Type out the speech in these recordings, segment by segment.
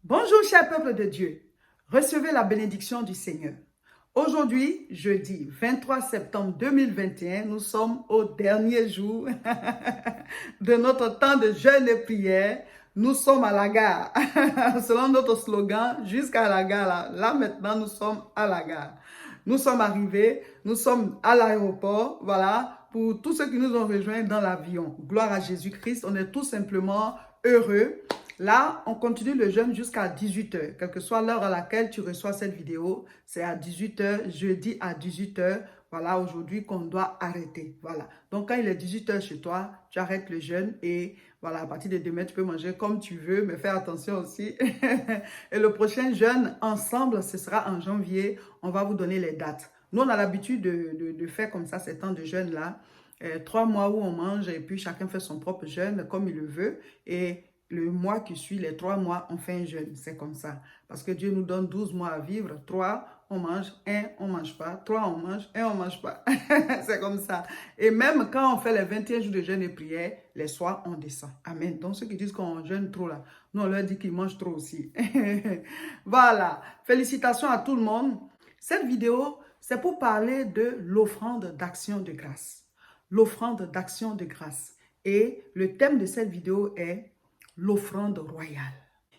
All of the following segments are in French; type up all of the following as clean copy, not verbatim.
Bonjour, cher peuple de Dieu. Recevez la bénédiction du Seigneur. Aujourd'hui, jeudi 23 septembre 2021, nous sommes au dernier jour de notre temps de jeûne et prière. Nous sommes à la gare. Selon notre slogan, jusqu'à la gare. Là, maintenant, nous sommes à la gare. Nous sommes arrivés, nous sommes à l'aéroport, voilà, pour tous ceux qui nous ont rejoints dans l'avion. Gloire à Jésus-Christ, on est tout simplement heureux. Là, on continue le jeûne jusqu'à 18h. Quelle que soit l'heure à laquelle tu reçois cette vidéo, c'est à 18h, jeudi à 18h. Voilà, aujourd'hui qu'on doit arrêter. Voilà. Donc, quand il est 18h chez toi, tu arrêtes le jeûne et voilà, à partir de demain, tu peux manger comme tu veux, mais fais attention aussi. Et le prochain jeûne ensemble, ce sera en janvier. On va vous donner les dates. Nous, on a l'habitude de faire comme ça ces temps de jeûne-là. 3 mois où on mange et puis chacun fait son propre jeûne comme il le veut. Et le mois qui suit, les 3 mois, on fait un jeûne. C'est comme ça. Parce que Dieu nous donne 12 mois à vivre. 3, on mange. 1, on ne mange pas. 3, on mange. 1, on ne mange pas. C'est comme ça. Et même quand on fait les 21 jours de jeûne et prière, les soirs, on descend. Amen. Donc, ceux qui disent qu'on jeûne trop là, nous, on leur dit qu'ils mangent trop aussi. Voilà. Félicitations à tout le monde. Cette vidéo, c'est pour parler de l'offrande d'action de grâce. L'offrande d'action de grâce. Et le thème de cette vidéo est l'offrande royale.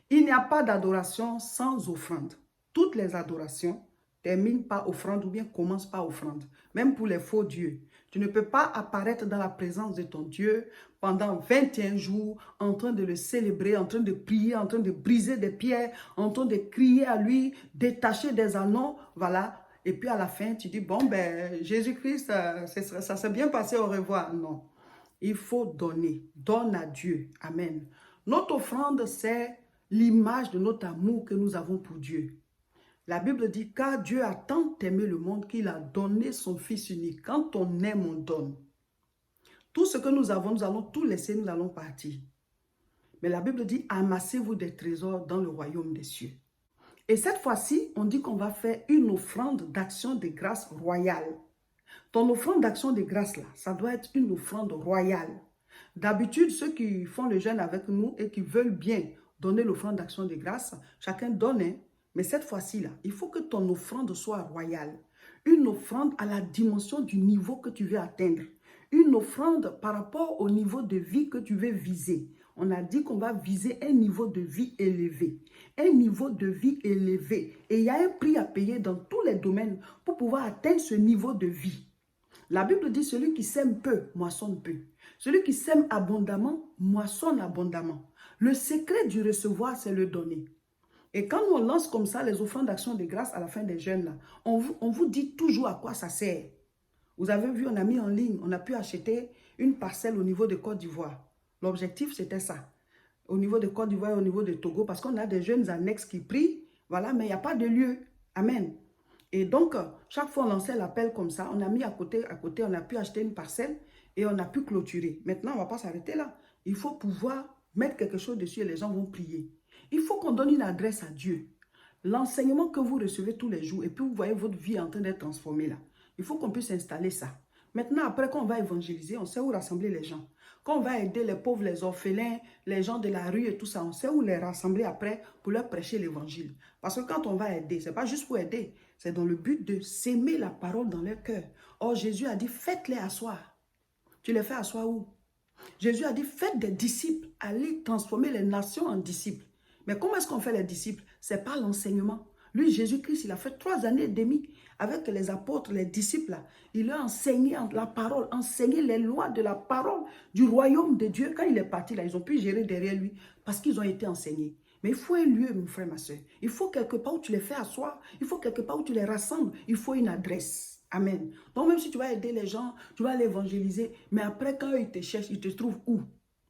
Il n'y a pas d'adoration sans offrande. Toutes les adorations terminent par offrande ou bien commencent par offrande. Même pour les faux dieux. Tu ne peux pas apparaître dans la présence de ton Dieu pendant 21 jours en train de le célébrer, en train de prier, en train de briser des pierres, en train de crier à lui, détacher des anneaux, voilà. Et puis à la fin, tu dis, bon, ben, Jésus-Christ, ça s'est bien passé, au revoir. Non. Il faut donner. Donne à Dieu. Amen. Notre offrande, c'est l'image de notre amour que nous avons pour Dieu. La Bible dit, car Dieu a tant aimé le monde qu'il a donné son Fils unique. Quand on aime, on donne. Tout ce que nous avons, nous allons tout laisser, nous allons partir. Mais la Bible dit, amassez-vous des trésors dans le royaume des cieux. Et cette fois-ci, on dit qu'on va faire une offrande d'action de grâce royale. Ton offrande d'action de grâce, là, ça doit être une offrande royale. D'habitude, ceux qui font le jeûne avec nous et qui veulent bien donner l'offrande d'action de grâce, chacun donne, hein. Mais cette fois-ci, là, il faut que ton offrande soit royale. Une offrande à la dimension du niveau que tu veux atteindre. Une offrande par rapport au niveau de vie que tu veux viser. On a dit qu'on va viser un niveau de vie élevé. Un niveau de vie élevé. Et il y a un prix à payer dans tous les domaines pour pouvoir atteindre ce niveau de vie. La Bible dit, celui qui sème peu, moissonne peu. Celui qui sème abondamment, moissonne abondamment. Le secret du recevoir, c'est le donner. Et quand on lance comme ça les offrandes d'action de grâce à la fin des jeûnes, là, on vous dit toujours à quoi ça sert. Vous avez vu, on a mis en ligne, on a pu acheter une parcelle au niveau de Côte d'Ivoire. L'objectif, c'était ça. Au niveau de Côte d'Ivoire et au niveau de Togo, parce qu'on a des jeunes annexes qui prient, voilà, mais il n'y a pas de lieu. Amen. Et donc, chaque fois on lançait l'appel comme ça, on a mis à côté, on a pu acheter une parcelle et on a pu clôturer. Maintenant, on ne va pas s'arrêter là. Il faut pouvoir mettre quelque chose dessus et les gens vont prier. Il faut qu'on donne une adresse à Dieu. L'enseignement que vous recevez tous les jours et puis vous voyez votre vie en train d'être transformée là. Il faut qu'on puisse installer ça. Maintenant, après, quand on va évangéliser, on sait où rassembler les gens. Quand on va aider les pauvres, les orphelins, les gens de la rue et tout ça, on sait où les rassembler après pour leur prêcher l'évangile. Parce que quand on va aider, ce n'est pas juste pour aider, c'est dans le but de s'aimer la parole dans leur cœur. Or, Jésus a dit, faites-les asseoir. Tu les fais asseoir où? Jésus a dit, faites des disciples, allez transformer les nations en disciples. Mais comment est-ce qu'on fait les disciples? C'est par l'enseignement. Lui, Jésus-Christ, il a fait 3 années et demie avec les apôtres, les disciples. Il leur a enseigné la parole, enseigné les lois de la parole du royaume de Dieu. Quand il est parti, là, ils ont pu gérer derrière lui parce qu'ils ont été enseignés. Mais il faut un lieu, mon frère, ma soeur. Il faut quelque part où tu les fais asseoir. Il faut quelque part où tu les rassembles. Il faut une adresse. Amen. Donc, même si tu vas aider les gens, tu vas les évangéliser. Mais après, quand ils te cherchent, ils te trouvent où?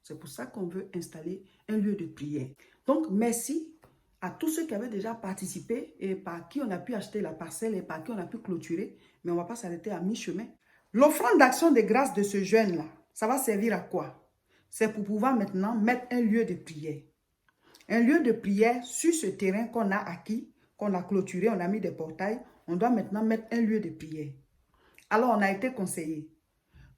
C'est pour ça qu'on veut installer un lieu de prière. Donc, merci à tous ceux qui avaient déjà participé et par qui on a pu acheter la parcelle et par qui on a pu clôturer. Mais on ne va pas s'arrêter à mi-chemin. L'offrande d'action de grâce de ce jeûne-là, ça va servir à quoi? C'est pour pouvoir maintenant mettre un lieu de prière. Un lieu de prière sur ce terrain qu'on a acquis, qu'on a clôturé, on a mis des portails. On doit maintenant mettre un lieu de prière. Alors, on a été conseillé.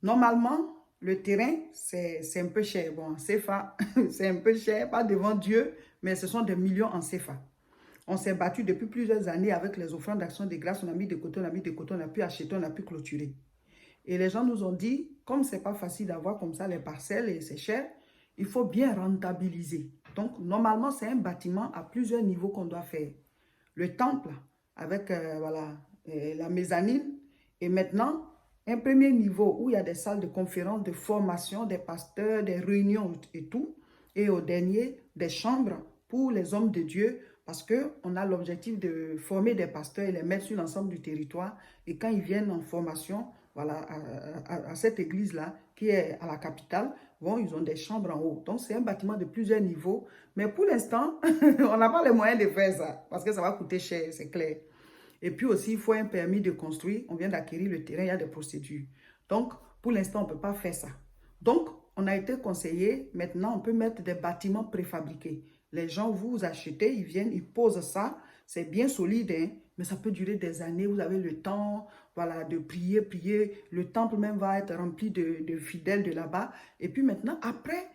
Normalement, le terrain, c'est un peu cher. Bon, c'est un peu cher, pas devant Dieu, mais ce sont des millions en CFA. On s'est battu depuis plusieurs années avec les offrandes d'action de grâce. On a mis de côté, on a mis de côté, on a pu acheter, on a pu clôturer. Et les gens nous ont dit, comme ce n'est pas facile d'avoir comme ça les parcelles et c'est cher, il faut bien rentabiliser. Donc, normalement, c'est un bâtiment à plusieurs niveaux qu'on doit faire. Le temple, avec voilà, la mezzanine. Et maintenant, un premier niveau où il y a des salles de conférence, de formation, des pasteurs, des réunions et tout. Et au dernier, des chambres pour les hommes de Dieu, parce qu'on a l'objectif de former des pasteurs et les mettre sur l'ensemble du territoire. Et quand ils viennent en formation, voilà, à cette église-là, qui est à la capitale, bon, ils ont des chambres en haut. Donc, c'est un bâtiment de plusieurs niveaux. Mais pour l'instant, on n'a pas les moyens de faire ça, parce que ça va coûter cher, c'est clair. Et puis aussi, il faut un permis de construire. On vient d'acquérir le terrain, il y a des procédures. Donc, pour l'instant, on ne peut pas faire ça. Donc, on a été conseillé, maintenant, on peut mettre des bâtiments préfabriqués. Les gens, vous achetez, ils viennent, ils posent ça. C'est bien solide, hein, mais ça peut durer des années. Vous avez le temps, voilà, de prier, prier. Le temple même va être rempli de fidèles de là-bas. Et puis maintenant, après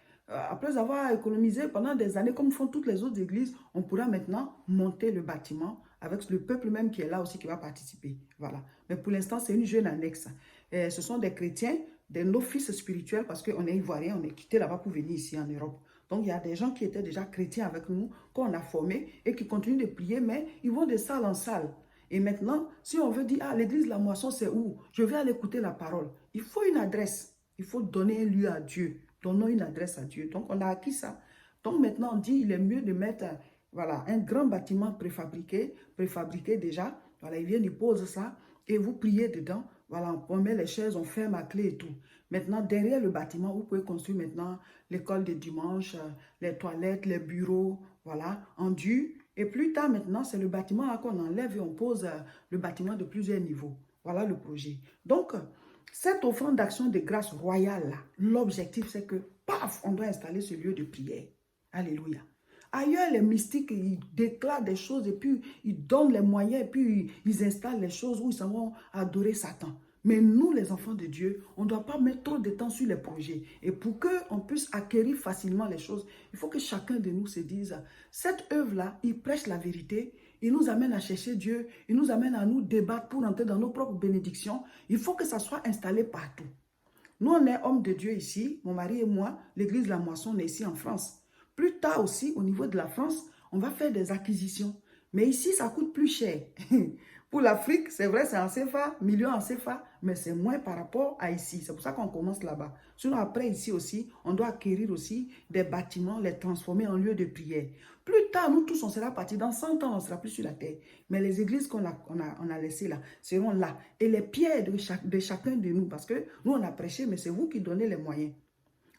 avoir économisé pendant des années, comme font toutes les autres églises, on pourra maintenant monter le bâtiment avec le peuple même qui est là aussi, qui va participer. Voilà. Mais pour l'instant, c'est une jeune annexe. Et ce sont des chrétiens, des novices spirituels, parce qu'on est ivoiriens, on est quitté là-bas pour venir ici en Europe. Donc, il y a des gens qui étaient déjà chrétiens avec nous, qu'on a formés et qui continuent de prier, mais ils vont de salle en salle. Et maintenant, si on veut dire, ah, l'église La Moisson, c'est où? Je vais aller écouter la parole. Il faut une adresse. Il faut donner un lieu à Dieu. Donnons une adresse à Dieu. Donc, on a acquis ça. Donc, maintenant, on dit, il est mieux de mettre, voilà, un grand bâtiment préfabriqué déjà. Voilà, ils viennent, ils posent ça et vous priez dedans. Voilà, on met les chaises, on ferme à clé et tout. Maintenant, derrière le bâtiment, vous pouvez construire maintenant l'école de dimanche, les toilettes, les bureaux, voilà, en dur. Et plus tard, maintenant, c'est le bâtiment qu'on enlève et on pose le bâtiment de plusieurs niveaux. Voilà le projet. Donc, cette offrande d'action de grâce royale, l'objectif, c'est que, paf, on doit installer ce lieu de prière. Alléluia. Ailleurs, les mystiques, ils déclarent des choses et puis ils donnent les moyens et puis ils installent les choses où ils s'en vont adorer Satan. Mais nous, les enfants de Dieu, on ne doit pas mettre trop de temps sur les projets. Et pour qu'on puisse acquérir facilement les choses, il faut que chacun de nous se dise, cette œuvre-là, il prêche la vérité, il nous amène à chercher Dieu, il nous amène à nous débattre pour entrer dans nos propres bénédictions. Il faut que ça soit installé partout. Nous, on est hommes de Dieu ici, mon mari et moi, l'église La Moisson, on est ici en France. Plus tard aussi, au niveau de la France, on va faire des acquisitions. Mais ici, ça coûte plus cher. Pour l'Afrique, c'est vrai, c'est en CFA, millions en CFA, mais c'est moins par rapport à ici. C'est pour ça qu'on commence là-bas. Sinon, après, ici aussi, on doit acquérir aussi des bâtiments, les transformer en lieu de prière. Plus tard, nous tous, on sera partis. Dans 100 ans, on ne sera plus sur la terre. Mais les églises qu'on a laissées là, seront là. Et les pierres de chacun de nous, parce que nous, on a prêché, mais c'est vous qui donnez les moyens.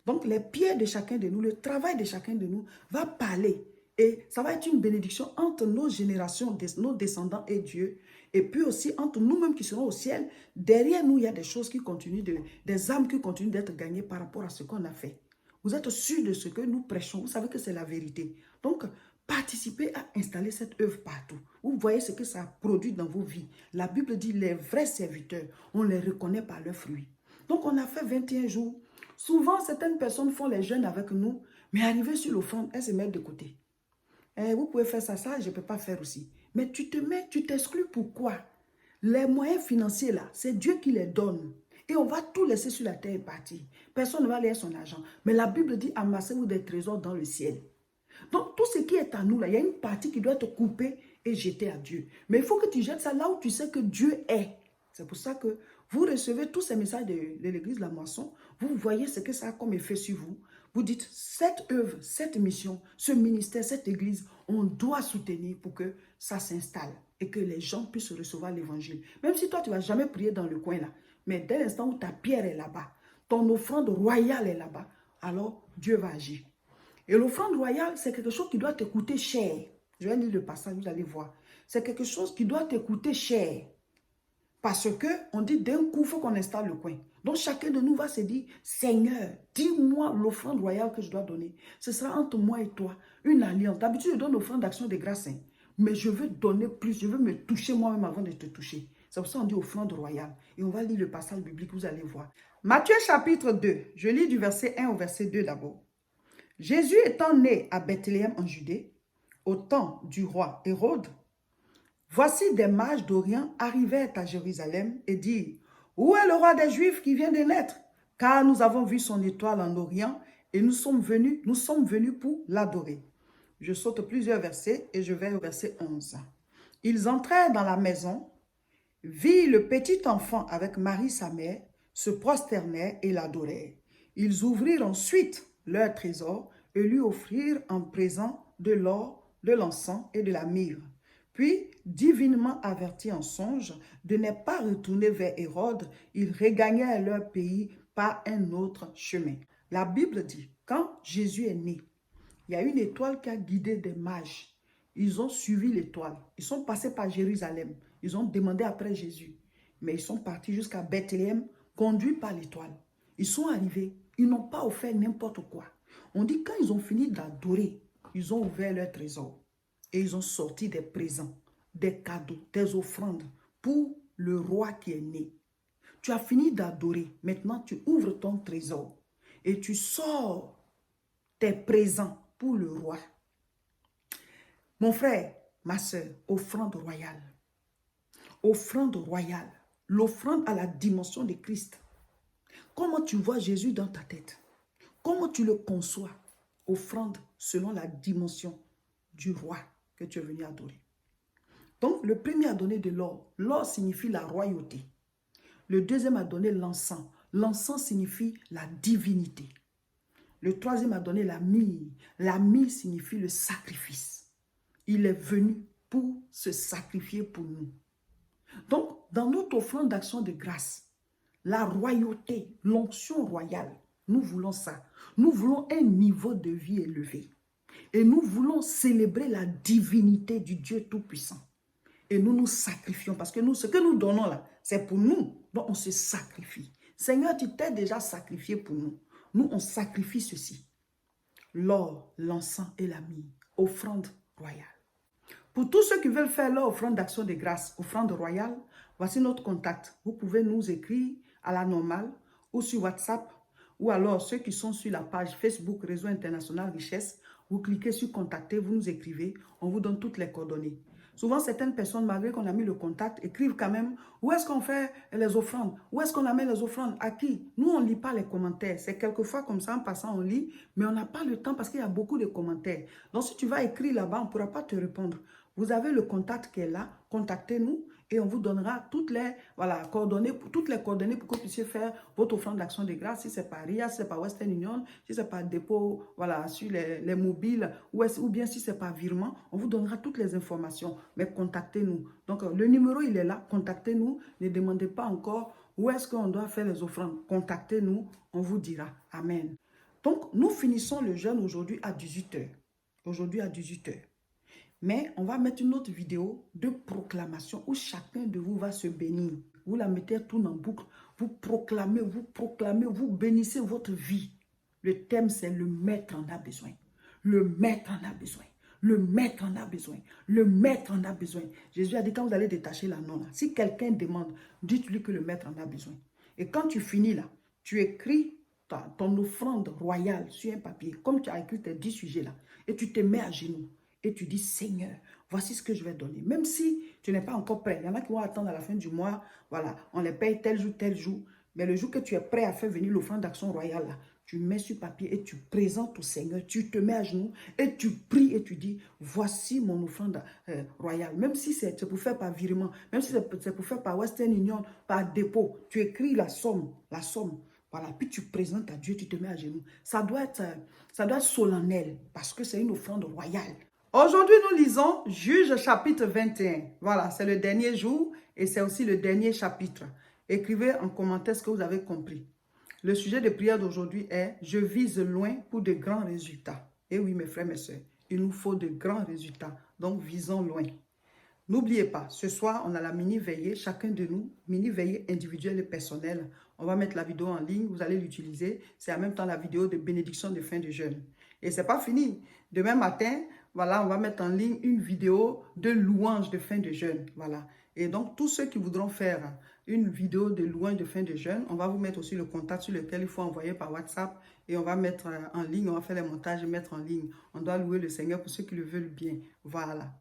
Donc, les pierres de chacun de nous, le travail de chacun de nous va parler. Et ça va être une bénédiction entre nos générations, nos descendants et Dieu. Et puis aussi entre nous-mêmes qui serons au ciel. Derrière nous, il y a des choses qui continuent, des âmes qui continuent d'être gagnées par rapport à ce qu'on a fait. Vous êtes sûr de ce que nous prêchons. Vous savez que c'est la vérité. Donc, participez à installer cette œuvre partout. Vous voyez ce que ça produit dans vos vies. La Bible dit les vrais serviteurs, on les reconnaît par leurs fruits. Donc, on a fait 21 jours. Souvent, certaines personnes font les jeûnes avec nous, mais arrivées sur l'offrande, elles se mettent de côté. Vous pouvez faire ça, je ne peux pas faire aussi. Mais tu t'exclus pourquoi? Les moyens financiers là, c'est Dieu qui les donne. Et on va tout laisser sur la terre et partir. Personne ne va lire son argent. Mais la Bible dit, amassez-vous des trésors dans le ciel. Donc, tout ce qui est à nous là, il y a une partie qui doit être coupée et jetée à Dieu. Mais il faut que tu jettes ça là où tu sais que Dieu est. C'est pour ça que vous recevez tous ces messages de l'église La Moisson. Vous voyez ce que ça a comme effet sur vous. Vous dites, cette œuvre, cette mission, ce ministère, cette église, on doit soutenir pour que ça s'installe et que les gens puissent recevoir l'évangile. Même si toi, tu ne vas jamais prier dans le coin là. Mais dès l'instant où ta pierre est là-bas, ton offrande royale est là-bas, alors Dieu va agir. Et l'offrande royale, c'est quelque chose qui doit te coûter cher. Je vais lire le passage, vous allez voir. C'est quelque chose qui doit te coûter cher. Parce qu'on dit d'un coup, il faut qu'on installe le coin. Donc chacun de nous va se dire, Seigneur, dis-moi l'offrande royale que je dois donner. Ce sera entre moi et toi, une alliance. D'habitude, je donne l'offrande d'action de grâce. Mais je veux donner plus, je veux me toucher moi-même avant de te toucher. C'est pour ça qu'on dit offrande royale. Et on va lire le passage biblique, vous allez voir. Matthieu chapitre 2, je lis du verset 1 au verset 2 d'abord. Jésus étant né à Bethléem en Judée, au temps du roi Hérode, voici des mages d'Orient arrivèrent à Jérusalem et dirent, où est le roi des Juifs qui vient de naître? Car nous avons vu son étoile en Orient et nous sommes venus pour l'adorer. Je saute plusieurs versets et je vais au verset 11. Ils entrèrent dans la maison, virent le petit enfant avec Marie sa mère, se prosternèrent et l'adorèrent. Ils ouvrirent ensuite leur trésor et lui offrirent en présent de l'or, de l'encens et de la myrrhe. Puis, divinement avertis en songe de ne pas retourner vers Hérode, ils regagnèrent leur pays par un autre chemin. La Bible dit, quand Jésus est né, il y a une étoile qui a guidé des mages. Ils ont suivi l'étoile. Ils sont passés par Jérusalem. Ils ont demandé après Jésus. Mais ils sont partis jusqu'à Bethléem, conduits par l'étoile. Ils sont arrivés. Ils n'ont pas offert n'importe quoi. On dit quand ils ont fini d'adorer, ils ont ouvert leur trésor. Et ils ont sorti des présents, des cadeaux, des offrandes pour le roi qui est né. Tu as fini d'adorer. Maintenant, tu ouvres ton trésor et tu sors tes présents pour le roi. Mon frère, ma soeur, offrande royale. Offrande royale. L'offrande à la dimension de Christ. Comment tu vois Jésus dans ta tête? Comment tu le conçois? Offrande selon la dimension du roi que tu es venu adorer. Donc, le premier a donné de l'or. L'or signifie la royauté. Le deuxième a donné l'encens. L'encens signifie la divinité. Le troisième a donné la myrrhe. La myrrhe signifie le sacrifice. Il est venu pour se sacrifier pour nous. Donc, dans notre offrande d'action de grâce, la royauté, l'onction royale, nous voulons ça. Nous voulons un niveau de vie élevé. Et nous voulons célébrer la divinité du Dieu Tout-Puissant. Et nous nous sacrifions parce que nous, ce que nous donnons là, c'est pour nous. Donc, on se sacrifie. Seigneur, tu t'es déjà sacrifié pour nous. Nous, on sacrifie ceci. L'or, l'encens et la myrrhe. Offrande royale. Pour tous ceux qui veulent faire leur offrande d'action de grâce, offrande royale, voici notre contact. Vous pouvez nous écrire à la normale ou sur WhatsApp ou alors ceux qui sont sur la page Facebook Réseau International Richesse, vous cliquez sur contacter, vous nous écrivez, on vous donne toutes les coordonnées. Souvent, certaines personnes, malgré qu'on a mis le contact, écrivent quand même où est-ce qu'on fait les offrandes, où est-ce qu'on amène les offrandes, à qui. Nous, on ne lit pas les commentaires. C'est quelquefois comme ça, en passant, on lit, mais on n'a pas le temps parce qu'il y a beaucoup de commentaires. Donc, si tu vas écrire là-bas, on ne pourra pas te répondre. Vous avez le contact qui est là, contactez-nous et on vous donnera toutes les coordonnées pour que vous puissiez faire votre offrande d'action de grâce. Si c'est par RIA, si c'est par Western Union, si c'est par dépôt, sur les mobiles, ou bien si c'est par virement, on vous donnera toutes les informations. Mais contactez-nous. Donc, le numéro, il est là. Contactez-nous. Ne demandez pas encore où est-ce qu'on doit faire les offrandes. Contactez-nous, on vous dira. Amen. Donc, nous finissons le jeûne aujourd'hui à 18h. Aujourd'hui à 18h. Mais on va mettre une autre vidéo de proclamation où chacun de vous va se bénir. Vous la mettez tout en boucle. Vous proclamez, vous bénissez votre vie. Le thème, c'est le maître en a besoin. Le maître en a besoin. Le maître en a besoin. Le maître en a besoin. Jésus a dit, quand vous allez détacher l'anneau, si quelqu'un demande, dites-lui que le maître en a besoin. Et quand tu finis là, tu écris ton offrande royale sur un papier, comme tu as écrit tes 10 sujets là, et tu te mets à genoux. Et tu dis, Seigneur, voici ce que je vais donner. Même si tu n'es pas encore prêt. Il y en a qui vont attendre à la fin du mois. Voilà, on les paye tel jour. Mais le jour que tu es prêt à faire venir l'offrande d'action royale, là, tu mets sur papier et tu présentes au Seigneur. Tu te mets à genoux et tu pries et tu dis, voici mon offrande royale. Même si c'est pour faire par virement, même si c'est pour faire par Western Union, par dépôt, tu écris la somme. Voilà, puis tu présentes à Dieu, tu te mets à genoux. Ça doit être solennel parce que c'est une offrande royale. Aujourd'hui, nous lisons Juges chapitre 21. Voilà, c'est le dernier jour et c'est aussi le dernier chapitre. Écrivez en commentaire ce que vous avez compris. Le sujet de prière d'aujourd'hui est « Je vise loin pour de grands résultats ». Et oui, mes frères, mes soeurs, il nous faut de grands résultats. Donc, visons loin. N'oubliez pas, ce soir, on a la mini-veillée, chacun de nous, mini-veillée individuelle et personnelle. On va mettre la vidéo en ligne, vous allez l'utiliser. C'est en même temps la vidéo de bénédiction de fin de jeûne. Et ce n'est pas fini. Demain matin, voilà, on va mettre en ligne une vidéo de louange de fin de jeûne. Voilà. Et donc, tous ceux qui voudront faire une vidéo de louange de fin de jeûne. On va vous mettre aussi le contact sur lequel il faut envoyer par WhatsApp et on va mettre en ligne, on va faire les montages et mettre en ligne. On doit louer le Seigneur pour ceux qui le veulent bien. Voilà.